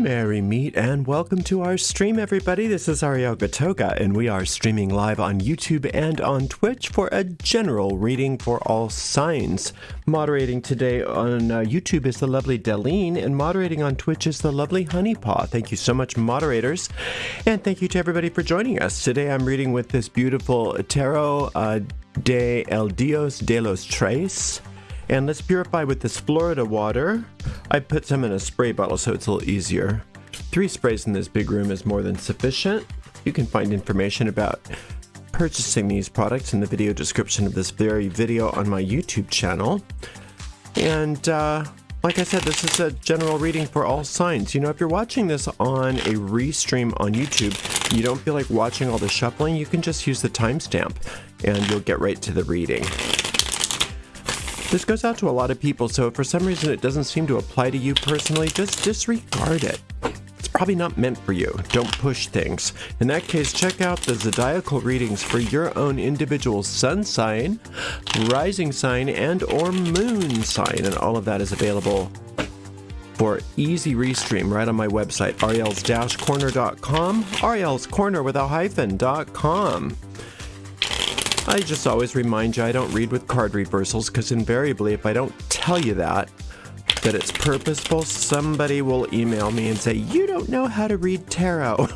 Merry meet and welcome to our stream, everybody. This is Ariel Gatoga, and we are streaming live on YouTube and on Twitch for a general reading for all signs. Moderating today on YouTube is the lovely Deline, and moderating on Twitch is the lovely Honeypaw. Thank you so much, moderators, and thank you to everybody for joining us. Today I'm reading with this beautiful Tarot de El Dios de los Tres. And let's purify with this Florida water. I put some in a spray bottle so it's a little easier. 3 sprays in this big room is more than sufficient. You can find information about purchasing these products in the video description of this very video on my YouTube channel. And like I said, this is a general reading for all signs. You know, if you're watching this on a restream on YouTube, you don't feel like watching all the shuffling, you can just use the timestamp and you'll get right to the reading. This goes out to a lot of people, so if for some reason it doesn't seem to apply to you personally, just disregard it. It's probably not meant for you. Don't push things. In that case, check out the zodiacal readings for your own individual sun sign, rising sign, and or moon sign, and all of that is available for easy restream right on my website, ariels-corner.com, arielscorner with a hyphen.com. I just always remind you I don't read with card reversals because invariably if I don't tell you that it's purposeful, somebody will email me and say, you don't know how to read tarot.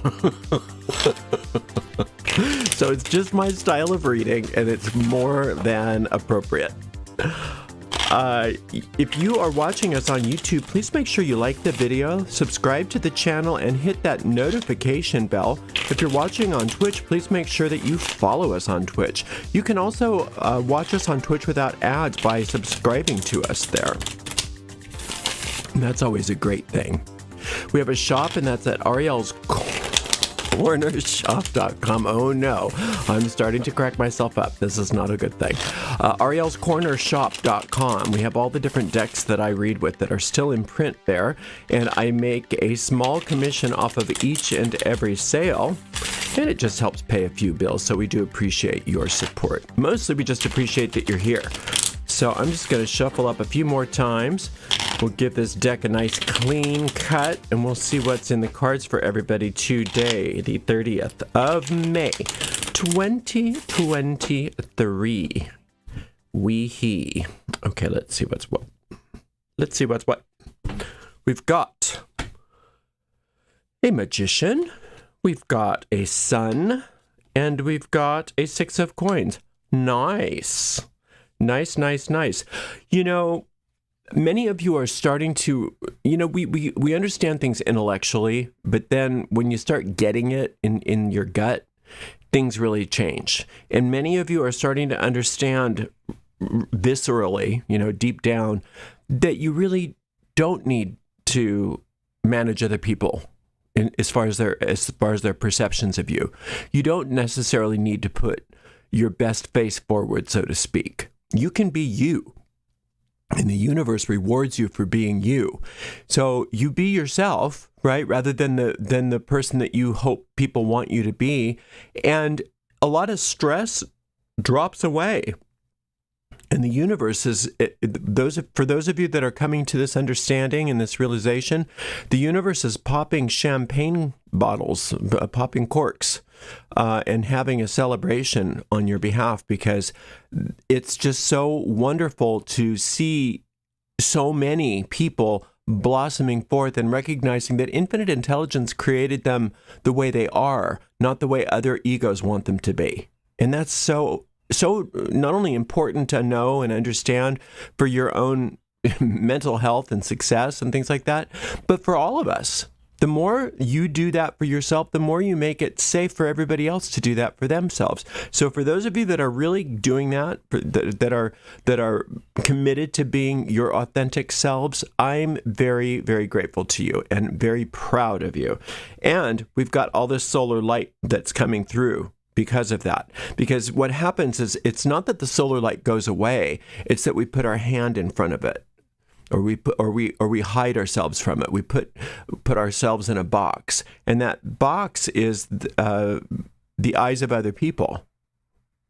So it's just my style of reading and it's more than appropriate. If you are watching us on YouTube, please make sure you like the video, subscribe to the channel, and hit that notification bell. If you're watching on Twitch, please make sure that you follow us on Twitch. You can also watch us on Twitch without ads by subscribing to us there. That's always a great thing. We have a shop, and that's at arielscornershop.com. Oh no, I'm starting to crack myself up. This is not a good thing. arielscornershop.com. We have all the different decks that I read with that are still in print there, and I make a small commission off of each and every sale, and it just helps pay a few bills, so we do appreciate your support. Mostly we just appreciate that you're here. So I'm just going to shuffle up a few more times. We'll give this deck a nice clean cut, and we'll see what's in the cards for everybody today, the 30th of May, 2023. Wee-hee. Okay, let's see what's what. Let's see what's what. We've got a magician, we've got a sun, and we've got a 6 of coins. Nice. Nice, nice, nice. You know, many of you are starting to, you know, we understand things intellectually, but then when you start getting it in your gut, things really change. And many of you are starting to understand viscerally, you know, deep down, that you really don't need to manage other people as far as their perceptions of you. You don't necessarily need to put your best face forward, so to speak. You can be you, and the universe rewards you for being you. So you be yourself, right? Rather than the person that you hope people want you to be. And a lot of stress drops away. And the universe is, for those of you that are coming to this understanding and this realization, the universe is popping champagne bottles, popping corks, and having a celebration on your behalf, because it's just so wonderful to see so many people blossoming forth and recognizing that infinite intelligence created them the way they are, not the way other egos want them to be. And that's so not only important to know and understand for your own mental health and success and things like that, but for all of us. The more you do that for yourself, the more you make it safe for everybody else to do that for themselves. So for those of you that are really doing that, that are committed to being your authentic selves, I'm very, very grateful to you and very proud of you. And we've got all this solar light that's coming through because of that. Because what happens is, it's not that the solar light goes away, it's that we put our hand in front of it. Or we hide ourselves from it. We put ourselves in a box, and that box is the eyes of other people.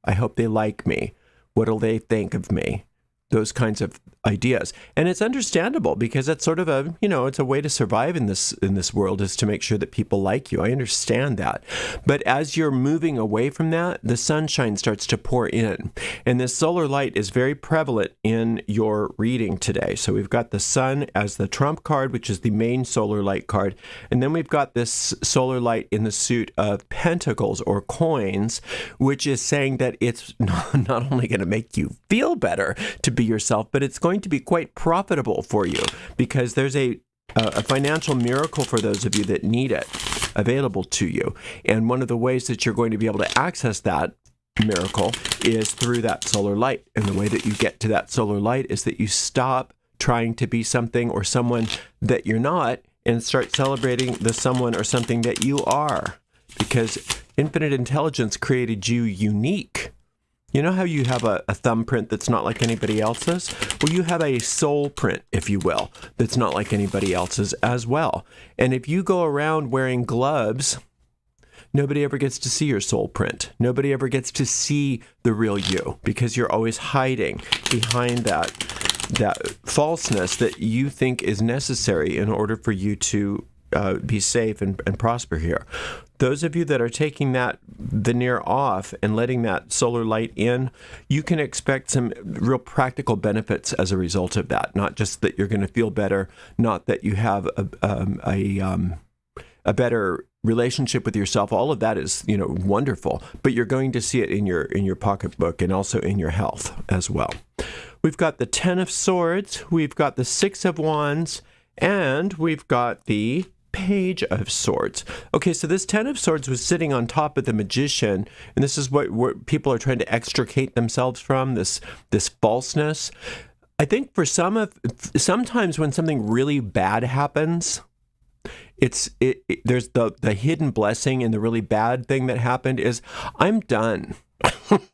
I hope they like me. What'll they think of me? Those kinds of ideas. And it's understandable because it's sort of a, it's a way to survive in this world, is to make sure that people like you. I understand that. But as you're moving away from that, the sunshine starts to pour in. And this solar light is very prevalent in your reading today. So we've got the sun as the trump card, which is the main solar light card. And then we've got this solar light in the suit of pentacles or coins, which is saying that it's not only going to make you feel better to be yourself, but it's going to be quite profitable for you, because there's a financial miracle for those of you that need it available to you. And one of the ways that you're going to be able to access that miracle is through that solar light. And the way that you get to that solar light is that you stop trying to be something or someone that you're not and start celebrating the someone or something that you are, because infinite intelligence created you unique. You know how you have a thumbprint that's not like anybody else's? Well, you have a soul print, if you will, that's not like anybody else's as well. And if you go around wearing gloves, nobody ever gets to see your soul print. Nobody ever gets to see the real you, because you're always hiding behind that falseness that you think is necessary in order for you to be safe and prosper here. Those of you that are taking that veneer off and letting that solar light in, you can expect some real practical benefits as a result of that. Not just that you're going to feel better, not that you have a better relationship with yourself. All of that is, wonderful, but you're going to see it in your pocketbook and also in your health as well. We've got the 10 of Swords, we've got the 6 of Wands, and we've got the Page of Swords. Okay, so this 10 of Swords was sitting on top of the Magician, and this is what people are trying to extricate themselves from, this falseness. I think for sometimes when something really bad happens, there's the hidden blessing, and the really bad thing that happened is, I'm done.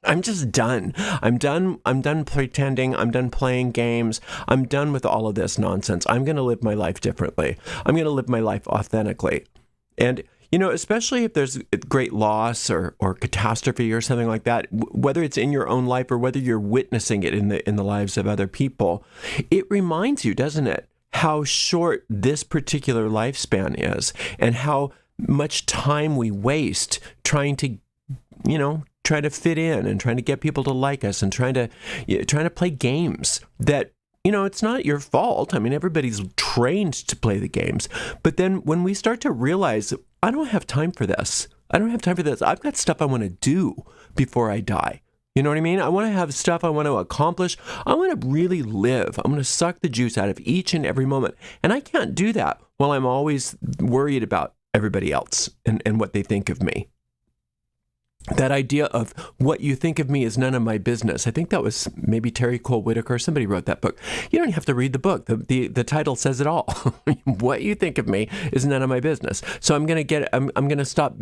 I'm just done. I'm done pretending. I'm done playing games. I'm done with all of this nonsense. I'm going to live my life differently. I'm going to live my life authentically. And, especially if there's great loss or catastrophe or something like that, whether it's in your own life or whether you're witnessing it in the lives of other people, it reminds you, doesn't it, how short this particular lifespan is, and how much time we waste trying to fit in and trying to get people to like us and trying to play games that, it's not your fault. I mean, everybody's trained to play the games. But then when we start to realize, I don't have time for this. I've got stuff I want to do before I die. You know what I mean? I want to have stuff I want to accomplish. I want to really live. I'm going to suck the juice out of each and every moment. And I can't do that while I'm always worried about everybody else and what they think of me. That idea of what you think of me is none of my business. I think that was maybe Terry Cole Whitaker. Somebody wrote that book. You don't have to read the book. The title says it all. What you think of me is none of my business. So I'm going to stop.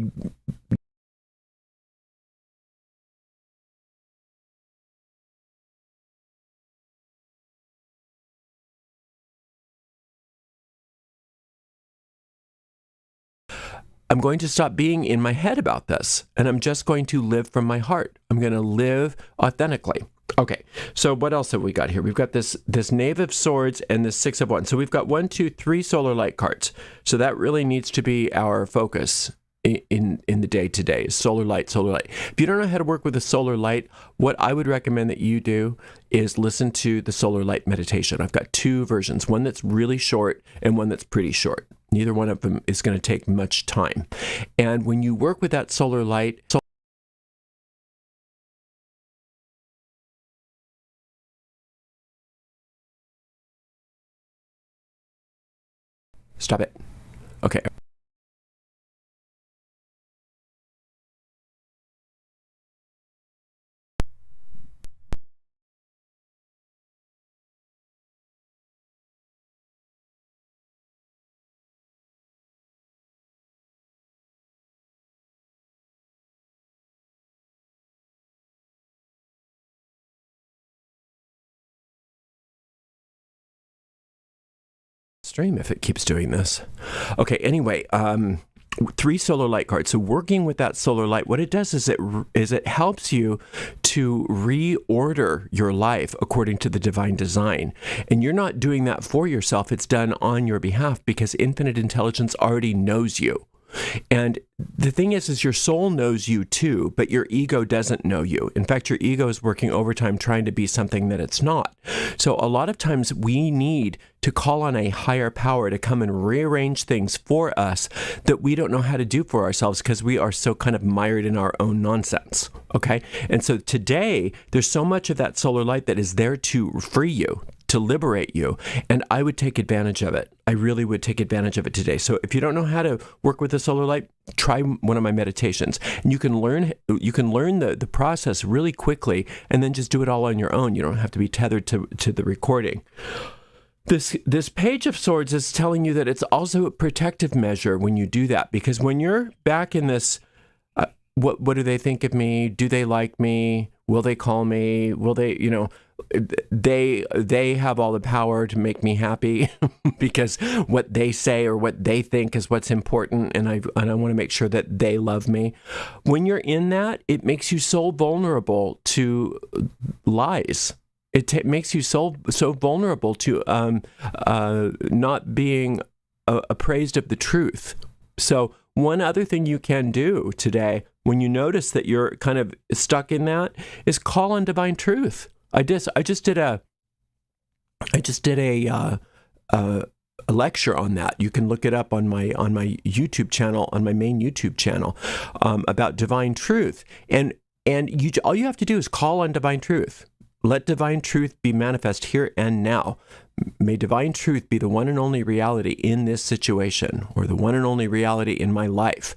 I'm going to stop being in my head about this, and I'm just going to live from my heart. I'm going to live authentically. Okay, so what else have we got here? We've got this Knave of Swords and this 6 of Wands. So we've got 1, 2, 3 solar light cards. So that really needs to be our focus in the day today, is solar light, solar light. If you don't know how to work with a solar light, what I would recommend that you do is listen to the solar light meditation. I've got 2 versions, one that's really short and one that's pretty short. Neither one of them is going to take much time. And when you work with that solar light, stop it. Okay. Stream if it keeps doing this. Okay, anyway, 3 solar light cards. So working with that solar light, what it does is it helps you to reorder your life according to the divine design. And you're not doing that for yourself. It's done on your behalf because infinite intelligence already knows you. And the thing is your soul knows you too, but your ego doesn't know you. In fact, your ego is working overtime trying to be something that it's not. So a lot of times we need to call on a higher power to come and rearrange things for us that we don't know how to do for ourselves because we are so kind of mired in our own nonsense. Okay? And so today, there's so much of that solar light that is there to free you, to liberate you. And I would take advantage of it. I really would take advantage of it today. So if you don't know how to work with the solar light, try one of my meditations. And you can learn the process really quickly and then just do it all on your own. You don't have to be tethered to the recording. This Page of Swords is telling you that it's also a protective measure when you do that, because when you're back in this, what do they think of me? Do they like me? Will they call me? Will they, they have all the power to make me happy because what they say or what they think is what's important, and I want to make sure that they love me. When you're in that, it makes you so vulnerable to lies. It makes you so vulnerable to not being appraised of the truth. So one other thing you can do today, when you notice that you're kind of stuck in that, is call on divine truth. I just did a lecture on that. You can look it up on my YouTube channel, on my main YouTube channel, about divine truth. And all you have to do is call on divine truth. Let divine truth be manifest here and now. May divine truth be the one and only reality in this situation, or the one and only reality in my life.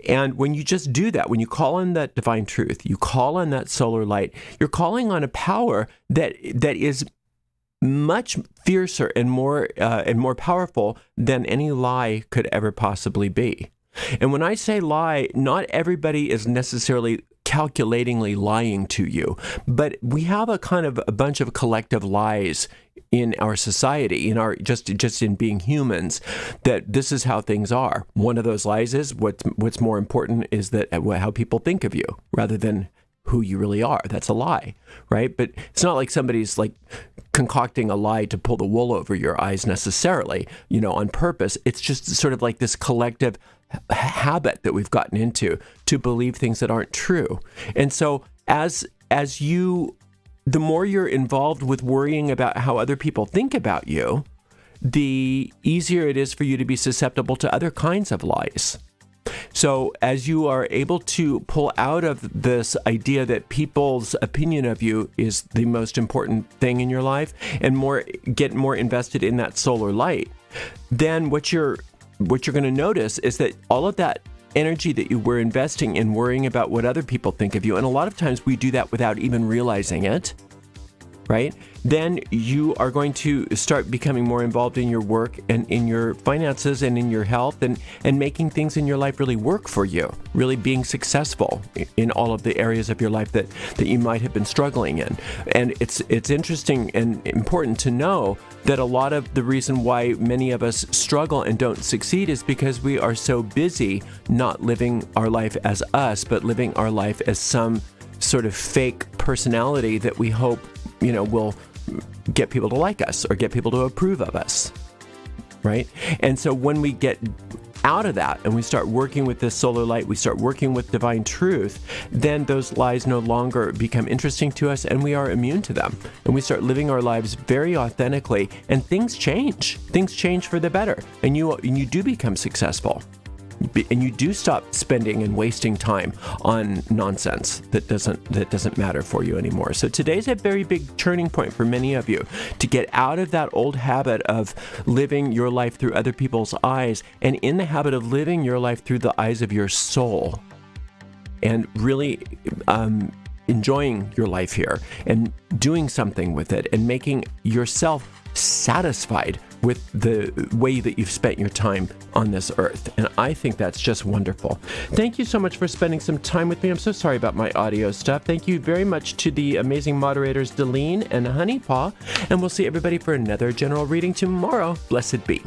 And when you just do that, when you call on that divine truth, you call on that solar light, you're calling on a power that is much fiercer and more powerful than any lie could ever possibly be. And when I say lie, not everybody is necessarily calculatingly lying to you, but we have a bunch of collective lies in our society, in our just in being humans, that this is how things are. One of those lies is what's more important is that how people think of you rather than who you really are. That's a lie, right? But it's not like somebody's like concocting a lie to pull the wool over your eyes necessarily, on purpose. It's just sort of like this collective habit that we've gotten into to believe things that aren't true. And so the more you're involved with worrying about how other people think about you, the easier it is for you to be susceptible to other kinds of lies. So as you are able to pull out of this idea that people's opinion of you is the most important thing in your life, and get more invested in that solar light, then what you're going to notice is that all of that energy that you were investing in worrying about what other people think of you, and a lot of times we do that without even realizing it, right? Then you are going to start becoming more involved in your work and in your finances and in your health and making things in your life really work for you, really being successful in all of the areas of your life that you might have been struggling in. And it's interesting and important to know that a lot of the reason why many of us struggle and don't succeed is because we are so busy not living our life as us, but living our life as some sort of fake personality that we hope will get people to like us or get people to approve of us, right? And so when we get out of that and we start working with this solar light, we start working with divine truth, then those lies no longer become interesting to us and we are immune to them. And we start living our lives very authentically, and things change. Things change for the better, and you do become successful. And you do stop spending and wasting time on nonsense that doesn't matter for you anymore. So today's a very big turning point for many of you to get out of that old habit of living your life through other people's eyes and in the habit of living your life through the eyes of your soul, and really enjoying your life here and doing something with it and making yourself satisfied with the way that you've spent your time on this earth. And I think that's just wonderful. Thank you so much for spending some time with me. I'm so sorry about my audio stuff. Thank you very much to the amazing moderators, Deline and Honeypaw. And we'll see everybody for another general reading tomorrow. Blessed be.